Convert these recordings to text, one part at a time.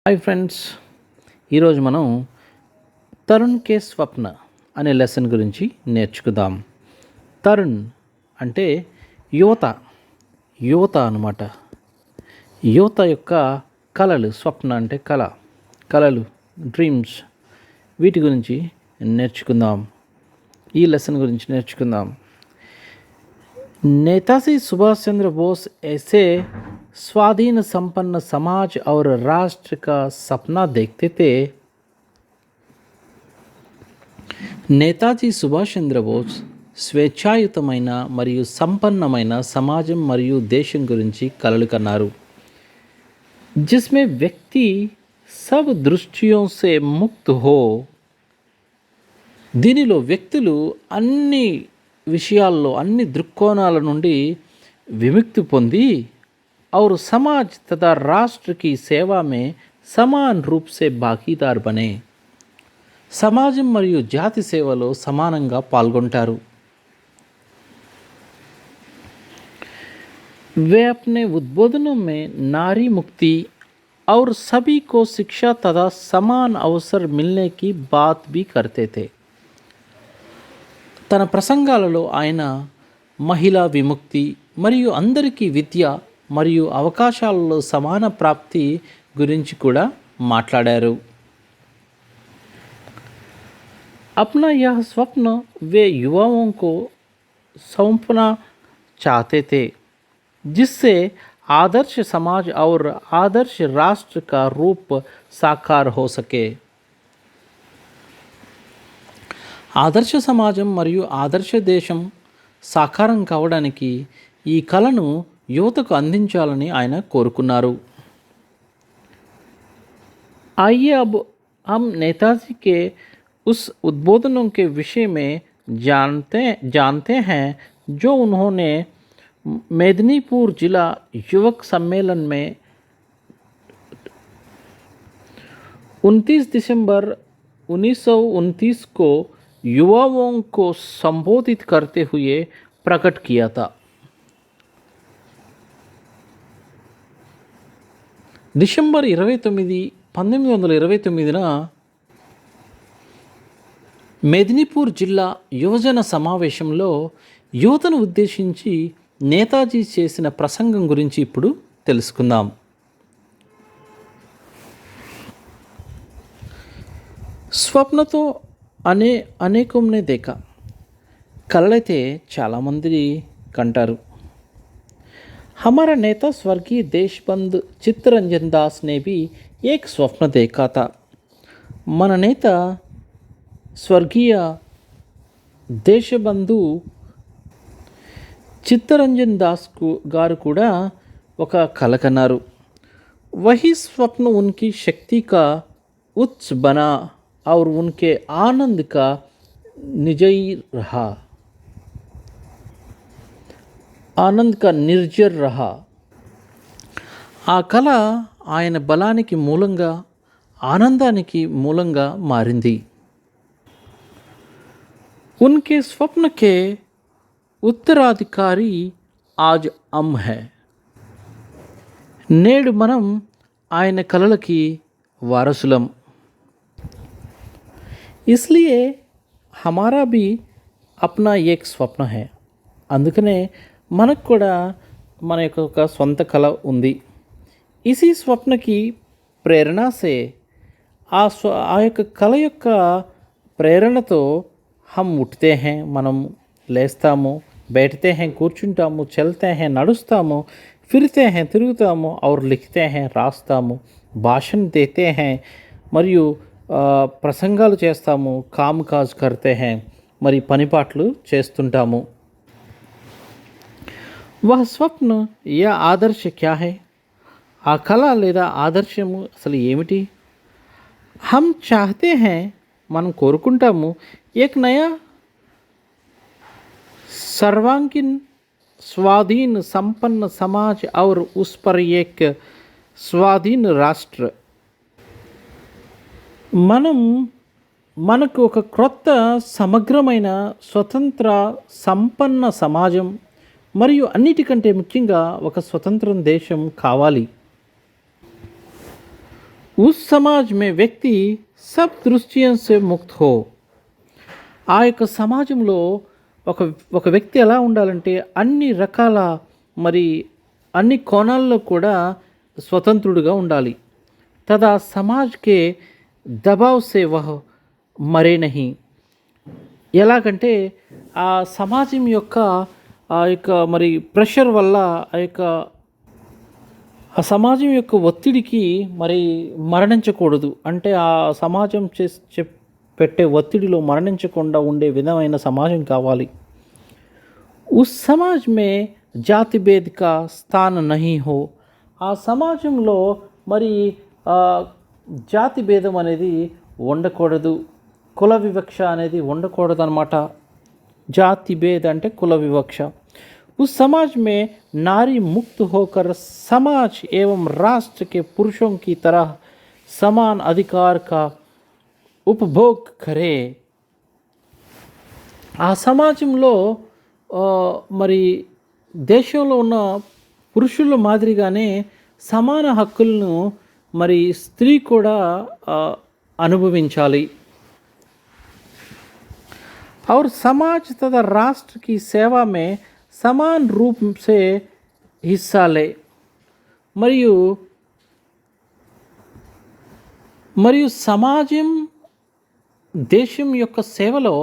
Hi friends, ఈరోజు మనం తరుణ్ కే స్వప్న అనే లెసన్ గురించి నేర్చుకుందాం. తరుణ్ అంటే యువత, యువత అన్నమాట. యువత యొక్క కళలు, స్వప్న అంటే కళ, కళలు, డ్రీమ్స్, వీటి గురించి నేర్చుకుందాం. ఈ లెసన్ గురించి నేర్చుకుందాం. नेताजी सुभाष चंद्र बोस ऐसे स्वाधीन संपन्न समाज और राष्ट्र का सपना देखते थे. నేతాజీ సుభాష్ చంద్రబోస్ స్వేచ్ఛాయుతమైన మరియు సంపన్నమైన సమాజం మరియు దేశం గురించి కలలు కన్నారు. जिसमें వ్యక్తి सब దృష్టిयों से मुक्त हो. దీనిలో వ్యక్తులు అన్ని విషయాల్లో, అన్ని దృక్కోణాల నుండి విముక్తి పొంది और समाज तथा राष्ट्र की सेवा में समान रूप से भागीदार बने. సమాజం మరియు జాతి సేవలో సమానంగా పాల్గొంటారు. वे अपने उद्बोधनों में नारी मुक्ति और सभी को शिक्षा तथा समान अवसर मिलने की बात भी करते थे. తన ప్రసంగాలలో ఆయన మహిళా విముక్తి మరియు అందరికీ విద్య మరియు అవకాశాలలో సమాన ప్రాప్తి గురించి కూడా మాట్లాడారు. अपना यह स्वप्न वे युवाओं को सौंपना चाहते थे, जिससे आदर्श समाज और आदर्श राष्ट्र का रूप साकार हो सके. ఆదర్శ సమాజం మరియు ఆదర్శ దేశం సాకారం కావడానికి ఈ కళను యువతకు అందించాలని ఆయన కోరుకున్నారు. आइए अब हम नेताजी के उस उद्बोधनों के विषय में जानते हैं जो उन्होंने मेदिनीपुर जिला युवक सम्मेलन में 29 दिसंबर 1929 को युवाओं को संबोधित करते हुए प्रकट किया था. డిసెంబర్ 29, 1929న మెదినీపూర్ జిల్లా యువజన సమావేశంలో యువతను ఉద్దేశించి నేతాజీ చేసిన ప్రసంగం గురించి ఇప్పుడు తెలుసుకుందాం. స్వప్నతో అనేకంనే దేక, కలలైతే చాలామంది కంటారు. हमारा नेता स्वर्गीय देशबंधु चित्तरंजन दास ने भी एक स्वप्न देखा था. మన నేత స్వర్గీయ దేశబంధు చిత్తరంజన్ దాస్ గారు కూడా ఒక కల కన్నారు. वही स्वप्न उनकी शक्ति का उत्स बना और उनके आनंद का निजर रहा. ఆనంద్ కా నిర్జర్ రహా. ఆ కళ ఆయన బలానికి మూలంగా, ఆనందానికి మూలంగా మారింది. ఉన్కే స్వప్న కే ఉత్తరాధికారి ఆజ్ హమ్ హై. నేడు మనం ఆయన కలలకి వారసులం. ఇస్లియే హమారా భీ అప్నా ఏక్ స్వప్న హై. అందుకనే మనకు కూడా మన యొక్క ఒక సొంత కళ ఉంది. ఇసి స్వప్నకి ప్రేరణసే, ఆ యొక్క కళ యొక్క ప్రేరణతో హమ్ ఉఠతే హై, మనం లేస్తాము, బైఠతే హై, కూర్చుంటాము, చల్తే హై, నడుస్తాము, ఫిర్తే హై, తిరుగుతాము, ఔర్ లిఖతే హై, రాస్తాము, భాషణ దేతే హై, మరియు ప్రసంగాలు చేస్తాము, కాజ్ కర్తే హై, మరి పనిపాట్లు చేస్తుంటాము. वह स्वप्न या आदर्श क्या है? ఆ కళ లేదా ఆదర్శము అసలు ఏమిటి? హమ్ చాహతే హై, మనం కోరుకుంటాము, ఏక్ నయా सर्वांगीण स्वाधीन संपन्न समाज और उस पर एक स्वाधीन राष्ट्र. మనకు ఒక క్రొత్త సమగ్రమైన స్వతంత్ర సంపన్న సమాజం మరియు అన్నిటికంటే ముఖ్యంగా ఒక స్వతంత్ర దేశం కావాలి. उस समाज में व्यक्ति सब दृष्टियों से मुक्त हो. ఆ యొక్క సమాజంలో ఒక ఒక వ్యక్తి ఎలా ఉండాలంటే అన్ని రకాల మరి అన్ని కోణాల్లో కూడా స్వతంత్రుడిగా ఉండాలి. తదా సమాజ్ కే దబావ్ సే వహ్ మరే నహీ. ఎలాగంటే ఆ సమాజం యొక్క ఆ యొక్క మరి ప్రెషర్ వల్ల ఆ సమాజం యొక్క ఒత్తిడికి మరి మరణించకూడదు. అంటే ఆ సమాజం పెట్టే ఒత్తిడిలో మరణించకుండా ఉండే విధమైన సమాజం కావాలి. ఉస్ సమాజ్ మే జాతి భేద్ కా స్థాన్ నహీ హో. ఆ సమాజంలో మరి జాతి భేదం అనేది ఉండకూడదు, కుల వివక్ష అనేది ఉండకూడదు అన్నమాట. జాతి భేద్ అంటే కుల వివక్ష. उस समाज में नारी मुक्त होकर समाज एवं राष्ट्र के पुरुषों की तरह समान अधिकार का उपभोग करे. ఆ సమాజంలో మరి దేశంలో ఉన్న పురుషుల మాదిరిగానే సమాన హక్కులను మరి స్త్రీ కూడా అనుభవించాలి. और समाज तथा राष्ट्र की सेवा में समान रूप से हिस्सा ले. మరియు సమాజం దేశం యొక్క సేవలో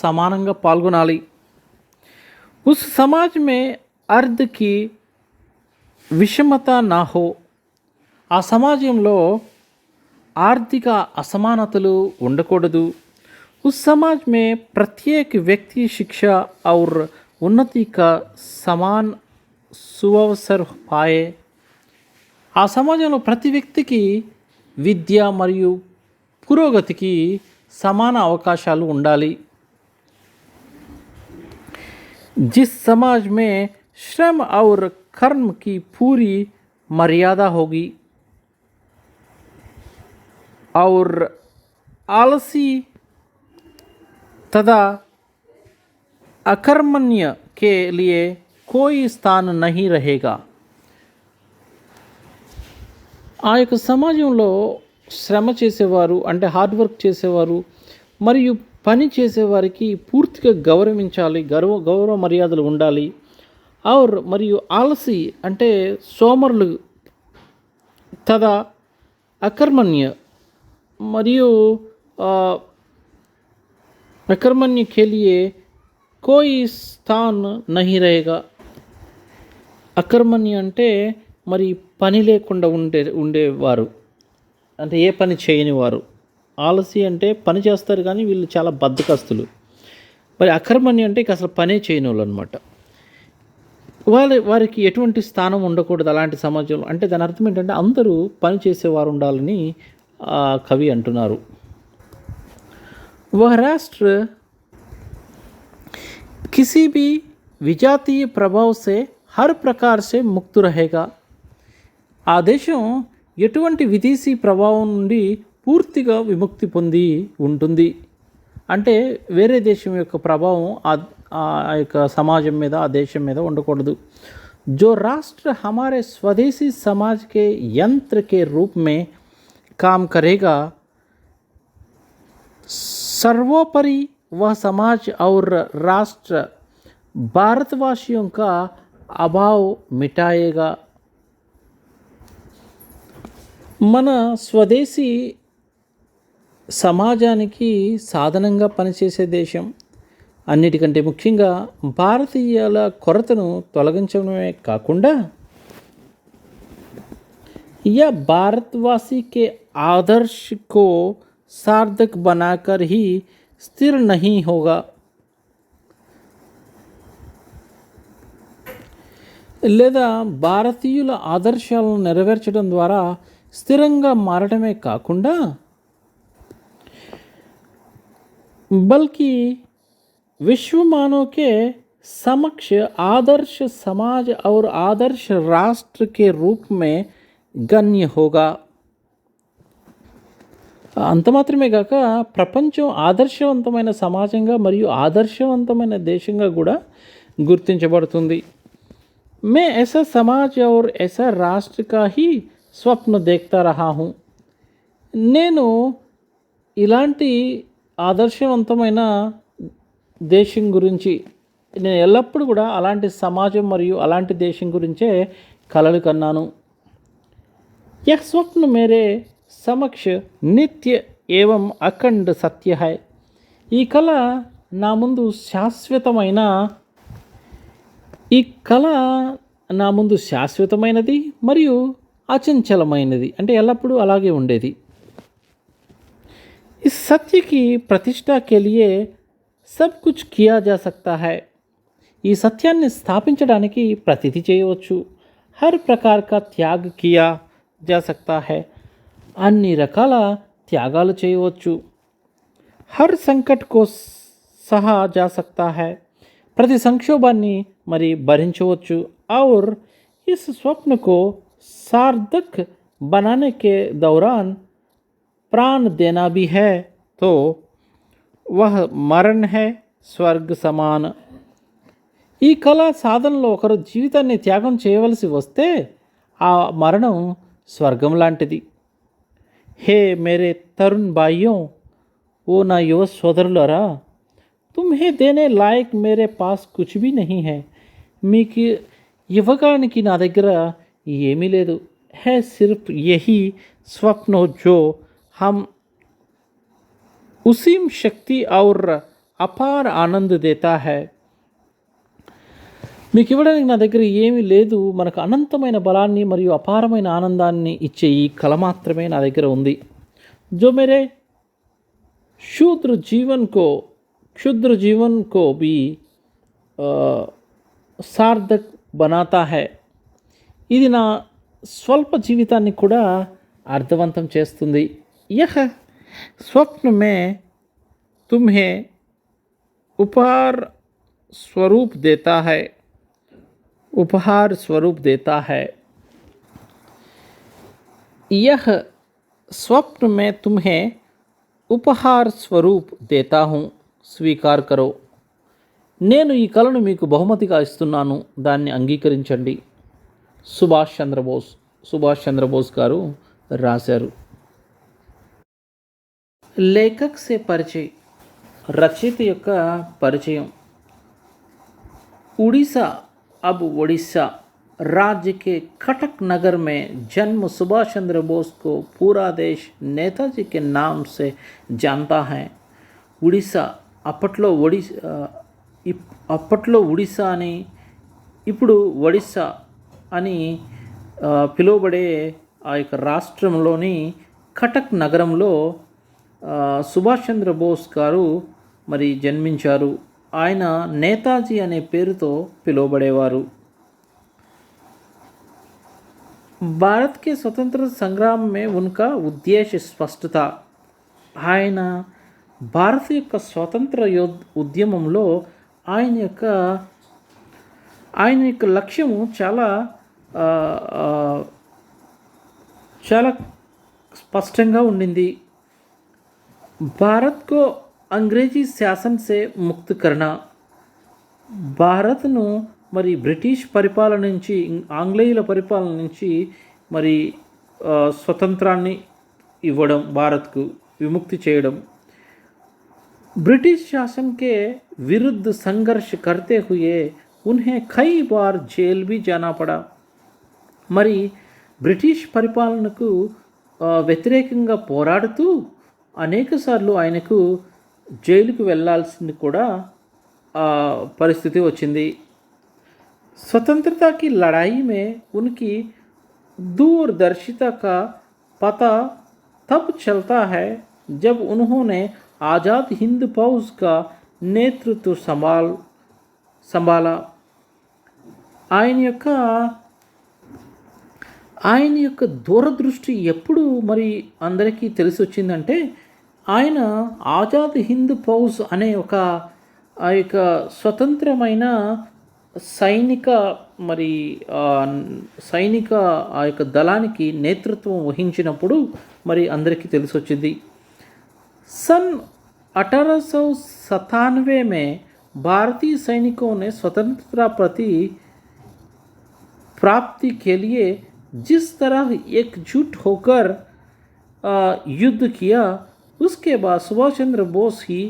సమానంగా పాల్గొనాలి. ఉస్ సమాజ్ మే అర్ధ్ కి విషమత నా హో. ఆ సమాజంలో ఆర్థిక అసమానతలు ఉండకూడదు. उस समाज में प्रत्येक व्यक्ति शिक्षा और उन्नति का समान सुअवसर पाए. ఆ సమాజంలో ప్రతి వ్యక్తికి విద్య మరియు పురోగతికి సమాన అవకాశాలు ఉండాలి. जिस समाज में श्रम और कर्म की पूरी मर्यादा होगी और आलसी तथा अकर्मण्य के लिए कोई स्थान नहीं रहेगा. ఆ యొక్క సమాజంలో శ్రమ చేసేవారు అంటే హార్డ్ వర్క్ చేసేవారు మరియు పని చేసేవారికి పూర్తిగా గౌరవించాలి, గౌరవ మర్యాదలు ఉండాలి. మరియు ఆలసి అంటే సోమరులు, తదా అకర్మణ్య మరియు अकर्मण्य के लिए कोई स्थान नहीं रहेगा. అకర్మణ్య అంటే మరి పని లేకుండా ఉండేవారు అంటే ఏ పని చేయని వారు. ఆలసి అంటే పని చేస్తారు కానీ వీళ్ళు చాలా బద్ధకస్తులు. మరి అకర్మణ్య అంటే ఇక అసలు పనే చేయని వాళ్ళు అనమాట. వారికి ఎటువంటి స్థానం ఉండకూడదు అలాంటి సమాజంలో. అంటే దాని అర్థం ఏంటంటే అందరూ పని చేసేవారు ఉండాలని కవి అంటున్నారు. वह राष्ट्र किसी भी विजातीय प्रभाव से हर प्रकार से मुक्त रहेगा. ఆ దేశం ఎటువంటి విదేశీ ప్రభావం నుండి పూర్తిగా విముక్తి పొంది ఉంటుంది. అంటే వేరే దేశం యొక్క ప్రభావం ఆ యొక్క సమాజం మీద ఆ దేశం మీద ఉండకూడదు. जो राष्ट्र हमारे स्वदेशी समाज के यंत्र के रूप में काम करेगा, सर्वोपरि वह समाज और राष्ट्र भारतवासियों का अभाव मिटाएगा. మన స్వదేశీ సమాజానికి సాధనంగా పనిచేసే దేశం, అన్నిటికంటే ముఖ్యంగా భారతీయుల కొరతను తొలగించడమే కాకుండా या भारतवासी के आदर्श को सार्थक बनाकर ही स्थिर नहीं होगा. లేదా భారతీయుల ఆదర్శాలను నెరవేర్చడం ద్వారా స్థిరంగా మారడమే కాకుండా बल्कि विश्व मानव के समक्ष आदर्श समाज और आदर्श राष्ट्र के रूप में गण्य होगा. అంత మాత్రమే కాక ప్రపంచం ఆదర్శవంతమైన సమాజంగా మరియు ఆదర్శవంతమైన దేశంగా కూడా గుర్తించబడుతుంది. मैं ऐसा समाज और ऐसा राष्ट्र का ही स्वप्न देखता रहा हूँ. నేను ఇలాంటి ఆదర్శవంతమైన దేశం గురించి, నేను ఎల్లప్పుడూ కూడా అలాంటి సమాజం మరియు అలాంటి దేశం గురించే కలలు కన్నాను. యహ్ స్వప్న మేరే సమక్ష నిత్య ఏవం అఖండ్ సత్య హై. ఈ కళ నా ముందు శాశ్వతమైన ఈ కళ నా ముందు శాశ్వతమైనది మరియు అచంచలమైనది, అంటే ఎల్లప్పుడూ అలాగే ఉండేది. इस सत्य की प्रतिष्ठा के लिए सब कुछ किया जा सकता है. ఈ సత్యాన్ని స్థాపించడానికి ప్రతిదీ చేయవచ్చు. హర్ ప్రకార్ కా త్యాగ్ కియా జా సక్తా హై. అన్ని రకాల త్యాగాలు చేయవచ్చు. హర్ సంకట్ కో సహా జా సక్తా హై. ప్రతి సంక్షోభాన్ని మరి భరించవచ్చు. और इस स्वप्न को सार्थक बनाने के दौरान प्राण देना भी है तो वह मरण है स्वर्ग समान. ఈ కళ సాధనలో ఒకరు జీవితాన్ని త్యాగం చేయవలసి వస్తే ఆ మరణం స్వర్గం లాంటిది. హే మేరే తరుణ్ భాయ్యోं, ఓ నా యువ సోదరులారా, తుమ్హే దేనే లాయక్ మేరే పాస్ కుచ్ భీ నహీ హై. మీకు ఇవ్వడానికి నా దగ్గర ఏమీ లేదు. హే సిర్ఫ్ యహీ స్వప్న జో हम उसीम शक्ति और అపార ఆనంద్ దేతా హై. మీకు ఇవ్వడానికి నా దగ్గర ఏమీ లేదు. మనకు అనంతమైన బలాన్ని మరియు అపారమైన ఆనందాన్ని ఇచ్చే ఈ కళ మాత్రమే నా దగ్గర ఉంది. जो मेरे क्षुद्र जीवन को भी సార్థక్ బనాతా హై. ఇది నా స్వల్ప జీవితాన్ని కూడా అర్థవంతం చేస్తుంది. यह स्वप्न में तुम्हें उपहार स्वरूप देता है. यह स्वप्न में तुम्हें उपहार स्वरूप देता हूँ, स्वीकार करो. నేను ఈ కళను మీకు బహుమతిగా ఇస్తున్నాను, దాన్ని అంగీకరించండి. సుభాష్ చంద్రబోస్ గారు రాశారు. లేఖక్ సే పరిచయ్, రచయిత యొక్క పరిచయం. उड़ीसा अब ओडिशा राज्य के कटक नगर में जन्म सुभाष चंद्र बोस को पूरा देश नेताजी के नाम से जानता है. उड़ीसा అప్పట్లో ఒడిశా అని, ఇప్పుడు ఒడిశా అని పిలువబడే ఆ యొక్క రాష్ట్రంలోని కటక్ నగరంలో సుభాష్ చంద్రబోస్ గారు మరి జన్మించారు. ఆయన నేతాజీ అనే పేరుతో పిలువబడేవారు. భారత్ కే స్వతంత్ర సంగ్రామ్ మే ఉన్కా ఉద్దేశ్య స్పష్టత. ఆయన భారత యొక్క స్వతంత్ర ఉద్యమంలో ఆయన యొక్క లక్ష్యము చాలా స్పష్టంగా ఉండింది. భారత్ కో అంగ్రేజీ శాసన్ సే ముక్త్ కర్నా. భారత్ను మరి బ్రిటిష్ పరిపాలన నుంచి, ఆంగ్లేయుల పరిపాలన నుంచి మరి స్వతంత్రాన్ని ఇవ్వడం, భారత్కు విముక్తి చేయడం. ब्रिटिश शासन के विरुद्ध संघर्ष करते हुए उन्हें कई बार जेल भी जाना पड़ा. మరి బ్రిటిష్ పరిపాలనకు వ్యతిరేకంగా పోరాడుతూ అనేకసార్లు ఆయనకు జైలుకు వెళ్ళాల్సింది కూడా పరిస్థితి వచ్చింది. स्वतंत्रता की लड़ाई में उनकी दूरदर्शिता का पता तब चलता है जब उन्होंने आज़ाद हिंद फौज का नेतृत्व संभाला. ఆయన యొక్క దూరదృష్టి ఎప్పుడు మరి అందరికీ తెలిసి వచ్చిందంటే, ఆయన ఆజాద్ హింద్ ఫౌజ్ అనే ఆ యొక్క స్వతంత్రమైన సైనిక ఆ యొక్క దళానికి నేతృత్వం వహించినప్పుడు మరి అందరికీ తెలిసి వచ్చింది. सन 1897 में भारतीय सैनिकों ने स्वतंत्रता प्राप्ति के लिए जिस तरह एकजुट होकर युद्ध किया, उसके बाद सुभाष चंद्र बोस ही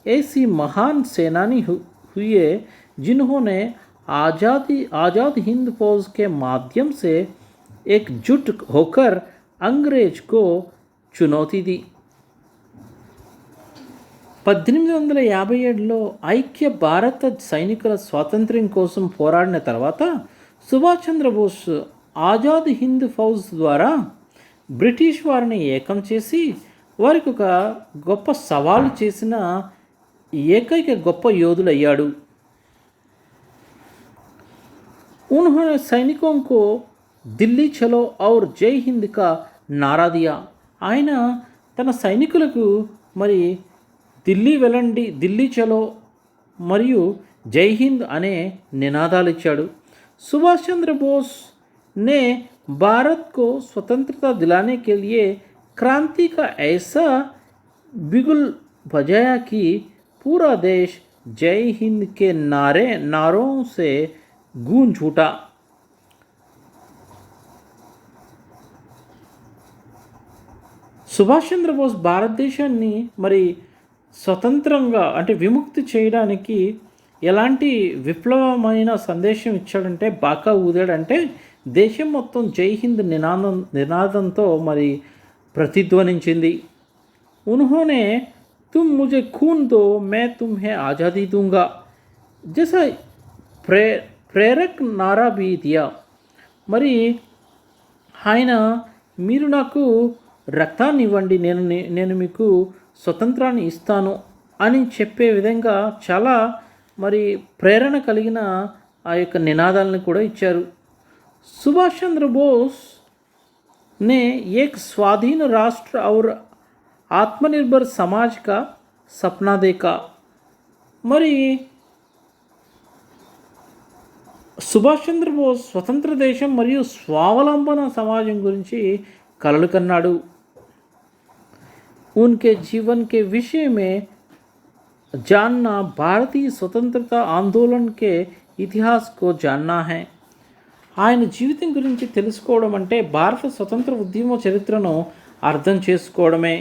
ऐसी महान सेनानी हुए जिन्होंने आज़ाद हिंद फौज के माध्यम से एकजुट होकर अंग्रेज को चुनौती दी. 1857లో ఐక్య భారత సైనికుల స్వాతంత్ర్యం కోసం పోరాడిన తర్వాత సుభాష్ చంద్రబోస్ ఆజాద్ హింద్ ఫౌజ్ ద్వారా బ్రిటిష్ వారిని ఏకం చేసి వారికి ఒక గొప్ప సవాలు చేసిన ఏకైక గొప్ప యోధుడయ్యాడు. उन्होंने सैनिकों को दिल्ली चलो और जय हिंद का नारा दिया. ఆయన తన సైనికులకు మరి ఢిల్లీ వెళ్ళండి, ఢిల్లీ చలో మరియు జై హింద్ అనే నినాదాలు ఇచ్చాడు. सुभाष चंद्र बोस ने भारत को स्वतंत्रता दिलाने के लिए क्रांति का ऐसा बिगुल बजाया कि पूरा देश जय हिंद के नारों से गूंज उठा. సుభాష్ చంద్రబోస్ భారతదేశాన్ని మరి స్వతంత్రంగా అంటే విముక్తి చేయడానికి ఎలాంటి విప్లవమైన సందేశం ఇచ్చాడంటే, బాకా ఊదాడంటే దేశం మొత్తం జై హింద్ నినాదంతో మరి ప్రతిధ్వనించింది. ఉన్హోనే తుమ్ ముझे खून दो मैं तुम्हें आज़ादी दूंगा जैसा ప్రేరక్ నారా బీ దియా. మరి ఆయన మీరు నాకు రక్తాన్ని ఇవ్వండి, నేను మీకు స్వతంత్రాన్ని ఇస్తాను అని చెప్పే విధంగా చాలా మరి ప్రేరణ కలిగిన ఆ యొక్క నినాదాలను కూడా ఇచ్చారు. సుభాష్ చంద్ర బోస్ ने एक स्वाधीन राष्ट्र और आत्मनिर्भर समाज का सपना देखा. మరి సుభాష్ చంద్రబోస్ స్వతంత్ర దేశం మరియు స్వావలంబన సమాజం గురించి కలలు కన్నాడు. उनके जीवन के विषय में जानना भारतीय स्वतंत्रता आंदोलन के इतिहास को जानना है. ఆయన జీవితం గురించి తెలుసుకోవడం అంటే భారత స్వతంత్ర ఉద్యమ చరిత్రను అర్థం చేసుకోవడమే.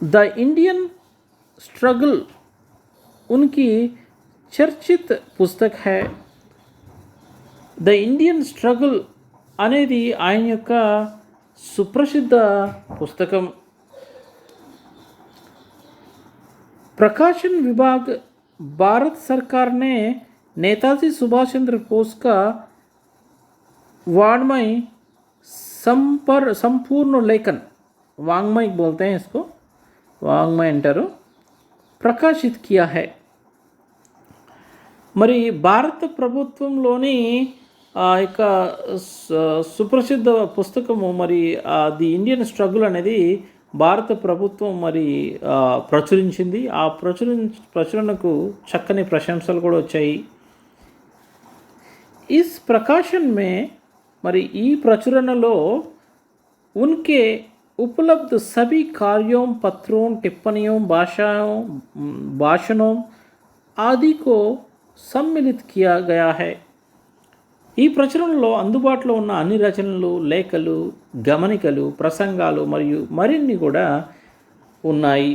द इंडियन स्ट्रगल उनकी चर्चित पुस्तक है. ద ఇండియన్ స్ట్రగుల్ అనేది ఆయన యొక్క సుప్రసిద్ధ పుస్తకం. प्रकाशन विभाग भारत सरकार ने नेताजी सुभाष चंद्र बोस का वाङ्मय संपूर्ण लेखन, वाङ्मय बोलते हैं इसको, वाङ्मय अंटाరు, प्रकाशित किया है. మరి భారత ప్రభుత్వంలోని ఆ యొక్క సుప్రసిద్ధ పుస్తకము మరి ది ఇండియన్ స్ట్రగుల్ అనేది భారత ప్రభుత్వం మరి ప్రచురించింది. ఆ ప్రచురణకు చక్కని ప్రశంసలు కూడా వచ్చాయి. इस प्रकाशन में మరి ఈ ప్రచురణలో उनके उपलब्ध सभी कार्यों, पत्रों, टिप्पणियों, भाषणों आदि को सम्मिलित किया गया है. ఈ ప్రచురణలో అందుబాటులో ఉన్న అన్ని రచనలు, లేఖలు, గమనికలు, ప్రసంగాలు మరియు మరిన్ని కూడా ఉన్నాయి.